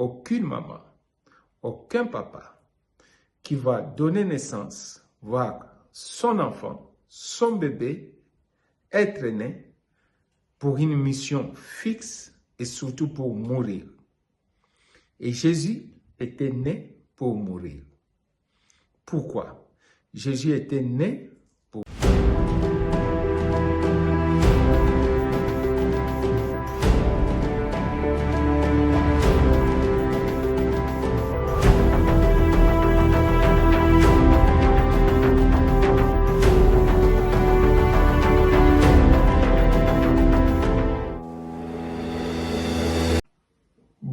aucune maman, aucun papa qui va donner naissance, voir son enfant, son bébé être né pour une mission fixe et surtout pour mourir. Et Jésus était né pour mourir. Pourquoi? Jésus était né pour...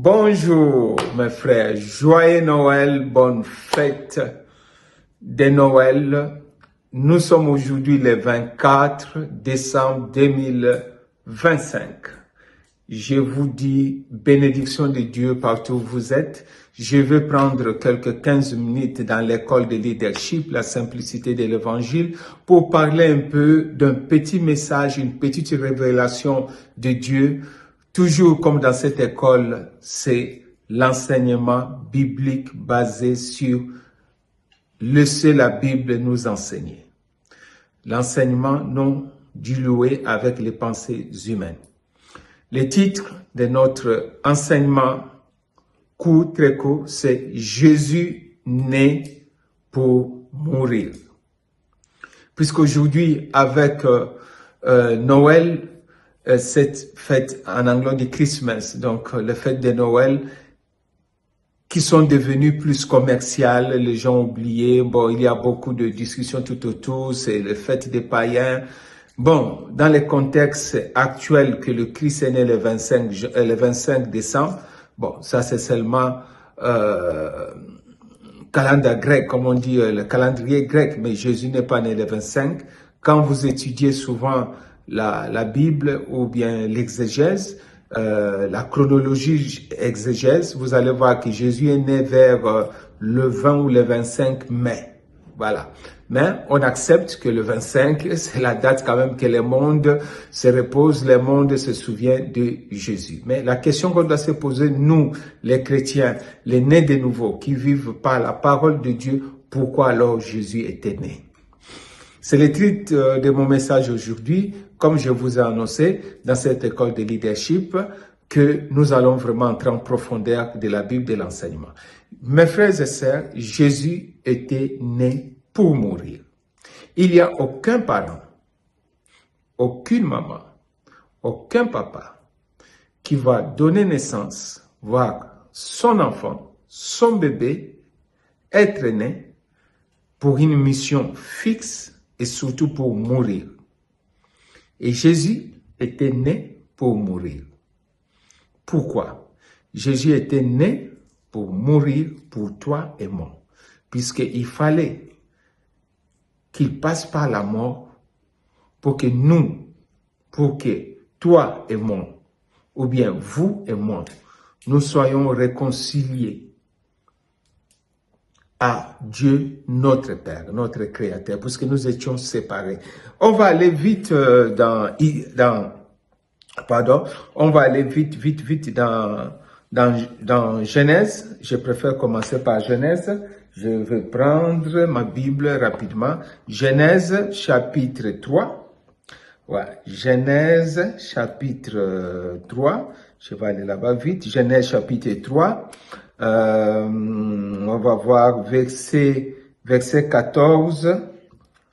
Bonjour mes frères, joyeux Noël, bonne fête de Noël. Nous sommes aujourd'hui le 24 décembre 2025. Je vous dis bénédiction de Dieu partout où vous êtes. Je vais prendre quelques 15 minutes dans l'école de leadership, la simplicité de l'évangile, pour parler un peu d'un petit message, une petite révélation de Dieu. Toujours comme dans cette école, c'est l'enseignement biblique basé sur laisser la Bible nous enseigner. L'enseignement non dilué avec les pensées humaines. Le titre de notre enseignement court, très court, c'est « Jésus né pour mourir ». Puisqu'aujourd'hui, avec Noël, cette fête en anglais on dit Christmas, donc les fêtes de Noël qui sont devenues plus commerciales, les gens ont oublié, bon, il y a beaucoup de discussions tout autour, c'est les fêtes des païens. Bon, dans le contexte actuel que le Christ est né le 25 décembre, bon, ça c'est seulement calendrier grec, comme on dit, le calendrier grec, mais Jésus n'est pas né le 25. Quand vous étudiez souvent la Bible ou bien l'exégèse, la chronologie exégèse, vous allez voir que Jésus est né vers le 20 ou le 25 mai. Voilà. Mais on accepte que le 25, c'est la date quand même que le monde se repose, le monde se souvient de Jésus. Mais la question qu'on doit se poser, nous, les chrétiens, les nés de nouveau, qui vivent par la parole de Dieu, pourquoi alors Jésus était né? C'est le titre de mon message aujourd'hui, comme je vous ai annoncé dans cette école de leadership, que nous allons vraiment entrer en profondeur de la Bible, de l'enseignement. Mes frères et sœurs, Jésus était né pour mourir. Il n'y a aucun parent, aucune maman, aucun papa qui va donner naissance, voir son enfant, son bébé être né pour une mission fixe et surtout pour mourir. Et Jésus était né pour mourir. Pourquoi? Jésus était né pour mourir pour toi et moi, puisqu'il fallait qu'il passe par la mort pour que nous, pour que toi et moi, ou bien vous et moi, nous soyons réconciliés à Dieu, notre Père, notre Créateur, puisque nous étions séparés. On va aller vite on va aller vite dans Genèse. Je préfère commencer par Genèse. Je vais prendre ma Bible rapidement. Genèse chapitre 3. Ouais, Genèse chapitre 3. Je vais aller là-bas vite. Genèse chapitre 3. On va voir verset 14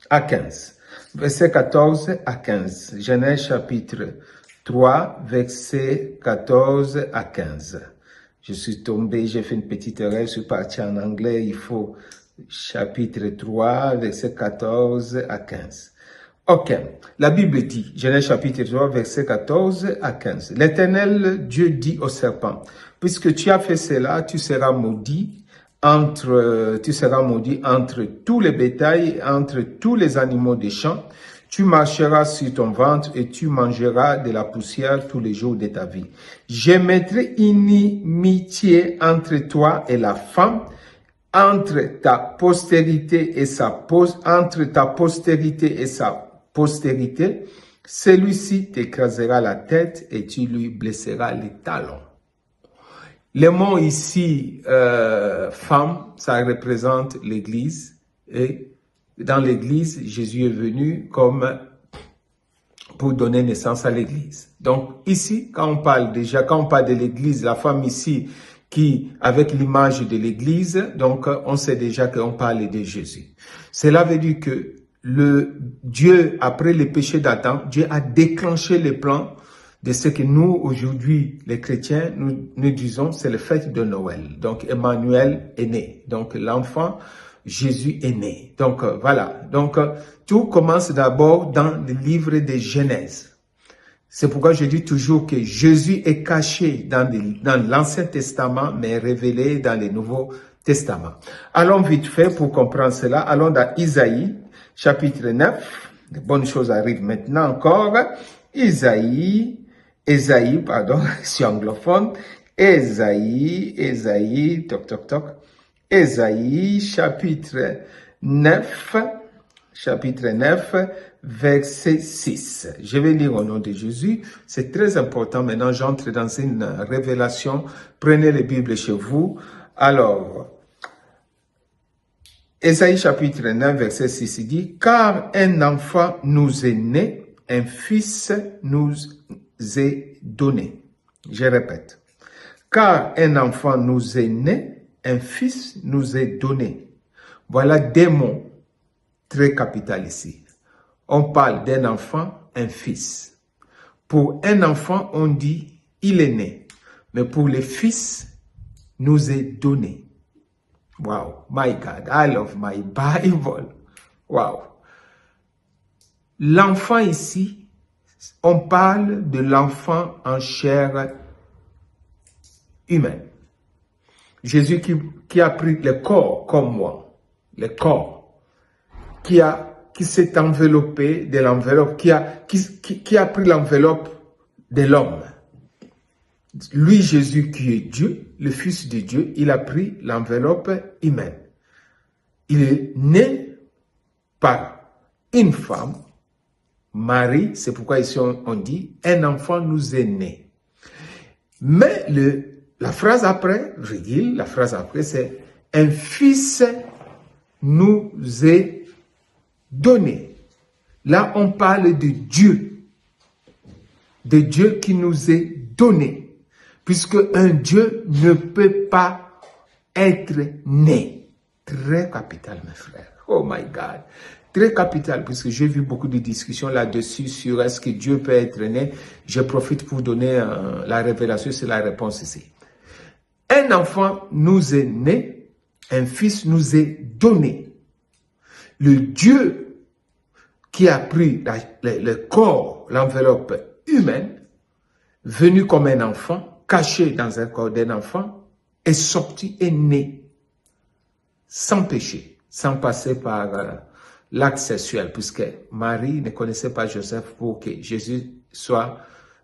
à 15. Verset 14 à 15. Genèse chapitre 3, verset 14 à 15. Je suis tombé, j'ai fait une petite erreur, je suis parti en anglais, il faut chapitre 3, verset 14 à 15. Ok, la Bible dit, Genèse chapitre 3, verset 14 à 15. L'Éternel Dieu dit au serpent, puisque tu as fait cela, tu seras maudit entre tous les bétails, entre tous les animaux des champs. Tu marcheras sur ton ventre et tu mangeras de la poussière tous les jours de ta vie. Je mettrai inimitié entre toi et la femme, entre ta postérité et sa postérité, celui-ci t'écrasera la tête et tu lui blesseras les talons. Les mots ici, femme, ça représente l'Église. Et dans l'Église, Jésus est venu comme pour donner naissance à l'Église. Donc ici, quand on parle de l'Église, la femme ici, qui, avec l'image de l'Église, donc on sait déjà qu'on parle de Jésus. Cela veut dire que Dieu, après le péché d'Adam, Dieu a déclenché le plan de ce que nous, aujourd'hui, les chrétiens, nous disons, c'est le fête de Noël. Donc Emmanuel est né. Donc l'enfant, Jésus est né. Donc voilà. Donc tout commence d'abord dans le livre de Genèse. C'est pourquoi je dis toujours que Jésus est caché dans l'Ancien Testament, mais révélé dans le Nouveau Testament. Allons vite fait pour comprendre cela. Allons dans Isaïe, chapitre 9. De bonnes choses arrivent maintenant encore. Ésaïe, pardon, je suis anglophone. Ésaïe, toc, toc, toc. Ésaïe, chapitre 9, verset 6. Je vais lire au nom de Jésus. C'est très important. Maintenant, j'entre dans une révélation. Prenez les Bibles chez vous. Alors, Ésaïe chapitre 9, verset 6 dit, « Car un enfant nous est né, un fils nous est donné. » Je répète. « Car un enfant nous est né, un fils nous est donné. » Voilà des mots très capitaux ici. On parle d'un enfant, un fils. Pour un enfant, on dit, il est né. Mais pour le fils, nous est donné. Wow, my God, I love my Bible. Wow. L'enfant ici, on parle de l'enfant en chair humaine. Jésus qui a pris le corps comme moi, le corps, qui s'est enveloppé de l'enveloppe, qui a pris l'enveloppe de l'homme. Lui, Jésus, qui est Dieu, le Fils de Dieu, il a pris l'enveloppe humaine. Il est né par une femme, Marie, c'est pourquoi ici on dit, un enfant nous est né. Mais la phrase après, virgule, la phrase après, c'est un fils nous est donné. Là, on parle de Dieu qui nous est donné. Puisque un Dieu ne peut pas être né. Très capital, mes frères. Oh my God. Très capital, puisque j'ai vu beaucoup de discussions là-dessus sur est-ce que Dieu peut être né. Je profite pour donner la révélation sur la réponse ici. Un enfant nous est né, un fils nous est donné. Le Dieu qui a pris le corps, l'enveloppe humaine, venu comme un enfant, caché dans un corps d'un enfant, est sorti, est né, sans péché, sans passer par l'acte sexuel, puisque Marie ne connaissait pas Joseph pour que Jésus soit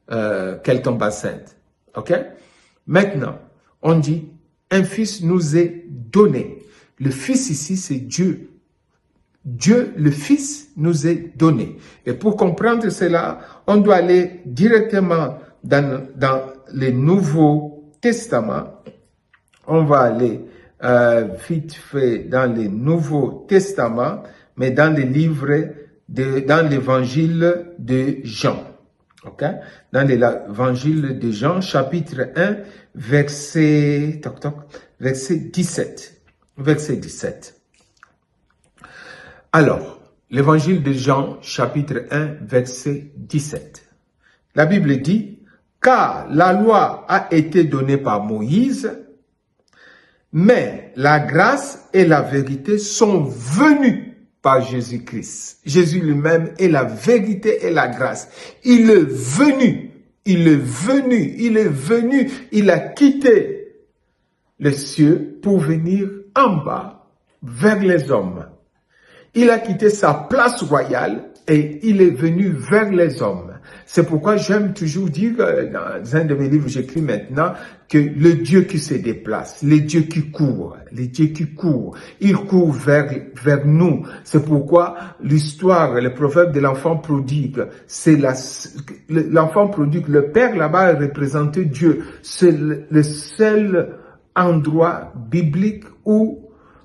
qu'elle tombe enceinte. Ok? Maintenant, on dit, un fils nous est donné. Le fils ici, c'est Dieu. Dieu, le Fils, nous est donné. Et pour comprendre cela, on doit aller directement dans le Nouveau Testament. On va aller vite fait dans le Nouveau Testament, mais dans le livre, dans l'évangile de Jean. Ok? Dans l'évangile de Jean, chapitre 1, verset 17. Verset 17. Alors, l'évangile de Jean, chapitre 1, verset 17. La Bible dit, « Car la loi a été donnée par Moïse, mais la grâce et la vérité sont venues par Jésus-Christ. » Jésus lui-même est la vérité et la grâce. Il est venu, il a quitté les cieux pour venir en bas vers les hommes. Il a quitté sa place royale et il est venu vers les hommes. C'est pourquoi j'aime toujours dire, dans un de mes livres, j'écris maintenant, que le Dieu qui se déplace, le Dieu qui court, il court vers nous. C'est pourquoi l'histoire, le proverbe de l'enfant prodigue, c'est l'enfant prodigue, le père là-bas représente Dieu. C'est le seul endroit biblique où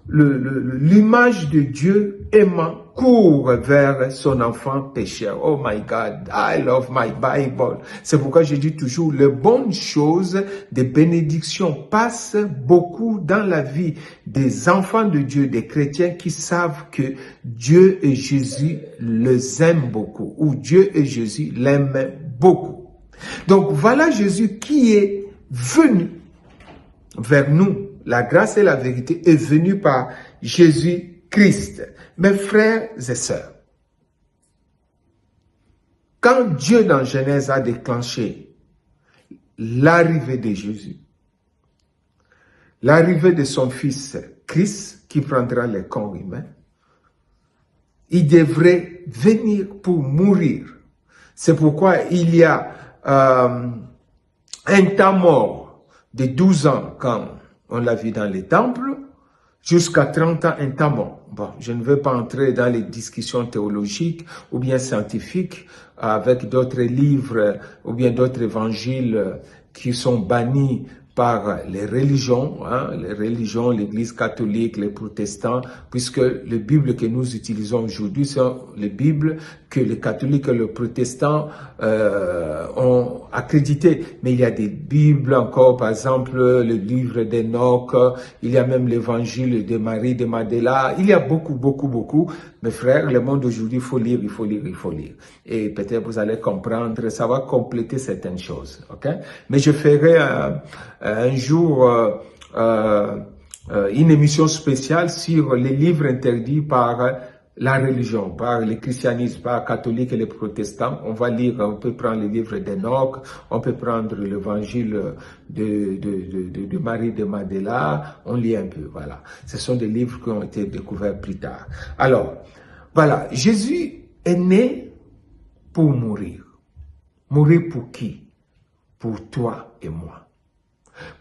l'image de Dieu aimant court vers son enfant pécheur. Oh my God, I love my Bible. C'est pourquoi je dis toujours, les bonnes choses des bénédictions passent beaucoup dans la vie des enfants de Dieu, des chrétiens qui savent que Dieu et Jésus les aiment beaucoup, ou Dieu et Jésus l'aiment beaucoup. Donc voilà Jésus qui est venu vers nous. La grâce et la vérité est venue par Jésus-Christ. Mes frères et sœurs, quand Dieu dans Genèse a déclenché l'arrivée de Jésus, l'arrivée de son fils Christ qui prendra le corps humain, il devrait venir pour mourir. C'est pourquoi il y a un temps mort de 12 ans quand on l'a vu dans les temples, jusqu'à 30 ans, un temps mort. Bon, je ne vais pas entrer dans les discussions théologiques ou bien scientifiques avec d'autres livres ou bien d'autres évangiles qui sont bannis par les religions, l'Église catholique, les protestants, puisque les Bibles que nous utilisons aujourd'hui sont les Bibles que les catholiques et les protestants ont accréditées. Mais il y a des Bibles encore, par exemple, le livre d'Enoch, il y a même l'évangile de Marie de Magdala, il y a beaucoup. Mes frères, le monde d'aujourd'hui, il faut lire. Et peut-être vous allez comprendre, ça va compléter certaines choses, ok? Mais je ferai un jour une émission spéciale sur les livres interdits par la religion, par le christianisme, par les catholiques et les protestants. On va lire, on peut prendre le livre d'Enoch, on peut prendre l'évangile de Marie de Magdala, on lit un peu, voilà. Ce sont des livres qui ont été découverts plus tard. Alors, voilà, Jésus est né pour mourir. Mourir pour qui? Pour toi et moi.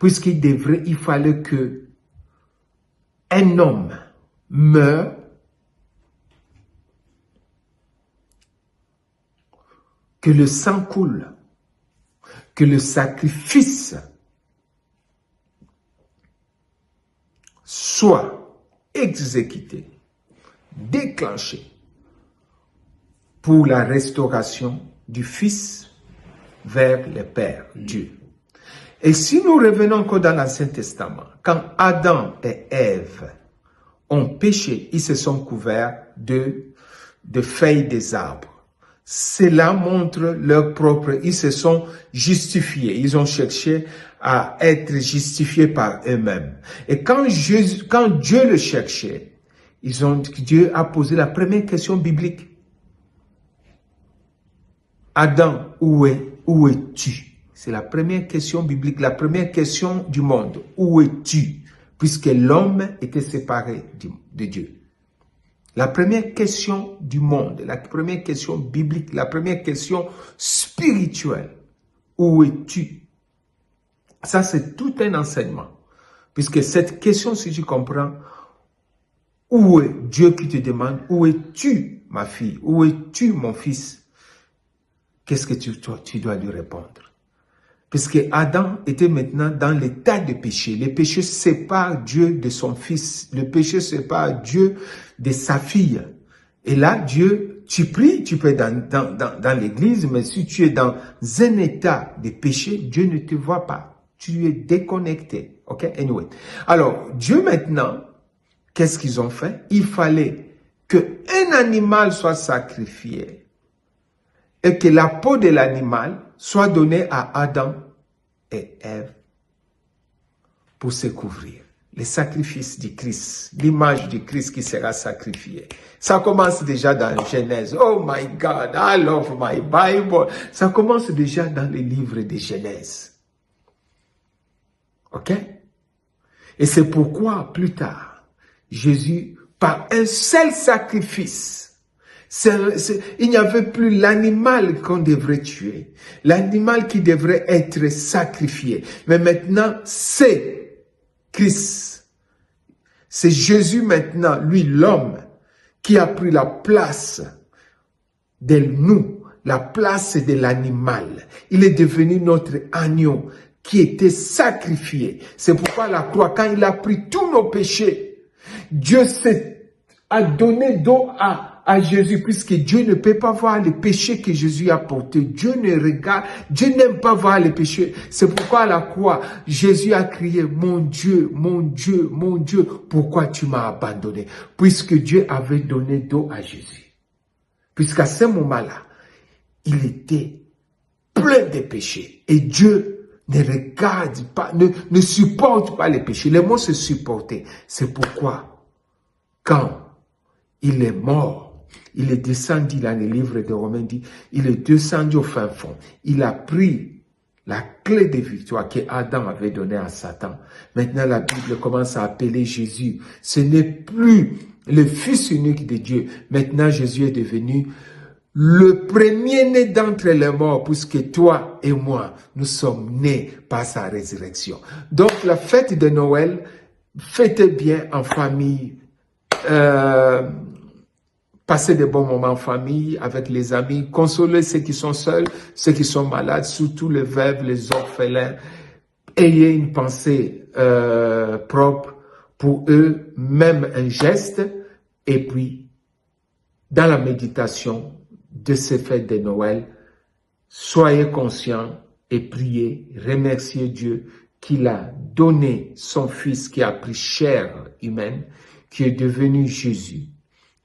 Il fallait que un homme meure que le sang coule, que le sacrifice soit exécuté, déclenché pour la restauration du Fils vers le Père, Dieu. Et si nous revenons encore dans l'Ancien Testament, quand Adam et Ève ont péché, ils se sont couverts de feuilles des arbres. Cela montre leur propre, ils se sont justifiés, ils ont cherché à être justifiés par eux-mêmes. Et quand Dieu le cherchait, Dieu a posé la première question biblique. Adam, où es-tu? C'est la première question biblique, la première question du monde. Où es-tu? Puisque l'homme était séparé de Dieu. La première question du monde, la première question biblique, la première question spirituelle. Où es-tu? Ça, c'est tout un enseignement. Puisque cette question, si tu comprends, où est Dieu qui te demande, où es-tu, ma fille? Où es-tu, mon fils? Qu'est-ce que tu dois lui répondre? Puisque Adam était maintenant dans l'état de péché. Le péché sépare Dieu de son fils. Le péché sépare Dieu de sa fille. Et là, Dieu, tu pries, tu peux être dans l'église, mais si tu es dans un état de péché, Dieu ne te voit pas. Tu es déconnecté. Ok? Anyway. Alors, Dieu maintenant, qu'est-ce qu'ils ont fait? Il fallait qu'un animal soit sacrifié et que la peau de l'animal soit donnée à Adam et Ève pour se couvrir. Le sacrifice du Christ, l'image du Christ qui sera sacrifiée. Ça commence déjà dans Genèse. Oh my God, I love my Bible. Ça commence déjà dans les livres de Genèse. Ok? Et c'est pourquoi, plus tard, Jésus, par un seul sacrifice, Il n'y avait plus l'animal qu'on devrait tuer, l'animal qui devrait être sacrifié. Mais maintenant, c'est Christ. C'est Jésus maintenant, lui l'homme, qui a pris la place de nous, la place de l'animal. Il est devenu notre agneau qui était sacrifié. C'est pourquoi la croix, quand il a pris tous nos péchés, Dieu a donné don à Jésus, puisque Dieu ne peut pas voir les péchés que Jésus a portés. Dieu n'aime pas voir les péchés. C'est pourquoi à la croix, Jésus a crié, mon Dieu, mon Dieu, mon Dieu, pourquoi tu m'as abandonné? Puisque Dieu avait donné don à Jésus. Puisqu'à ce moment-là, il était plein de péchés. Et Dieu ne regarde pas, ne supporte pas les péchés. Les mots se supporter. C'est pourquoi, quand il est mort, il est descendu dans le livre de Romains, dit, il est descendu au fin fond. Il a pris la clé de victoire que Adam avait donnée à Satan. Maintenant, la Bible commence à appeler Jésus. Ce n'est plus le Fils unique de Dieu. Maintenant, Jésus est devenu le premier-né d'entre les morts, puisque toi et moi, nous sommes nés par sa résurrection. Donc, la fête de Noël, fêtez bien en famille, passez de bons moments en famille, avec les amis, consolez ceux qui sont seuls, ceux qui sont malades, surtout les veuves, les orphelins. Ayez une pensée propre pour eux, même un geste, et puis, dans la méditation de ces fêtes de Noël, soyez conscients et priez, remerciez Dieu qu'il a donné son Fils qui a pris chair humaine, qui est devenu Jésus,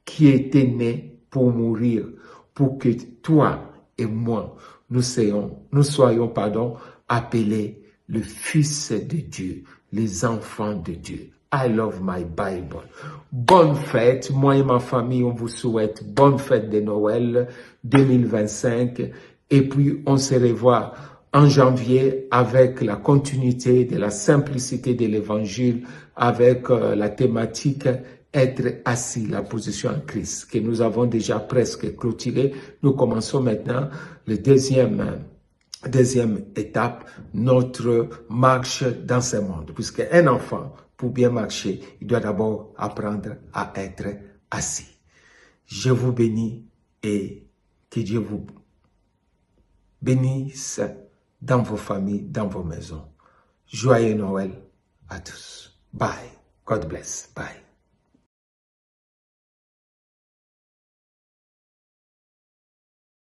qui était né pour mourir, pour que toi et moi, nous soyons appelés le Fils de Dieu, les enfants de Dieu. I love my Bible. Bonne fête, moi et ma famille, on vous souhaite bonne fête de Noël 2025. Et puis, on se revoit en janvier avec la continuité de la simplicité de l'évangile, avec la thématique être assis, la position en Christ, que nous avons déjà presque clôturé. Nous commençons maintenant le deuxième étape, notre marche dans ce monde. Puisque un enfant, pour bien marcher, il doit d'abord apprendre à être assis. Je vous bénis et que Dieu vous bénisse dans vos familles, dans vos maisons. Joyeux Noël à tous. Bye. God bless. Bye.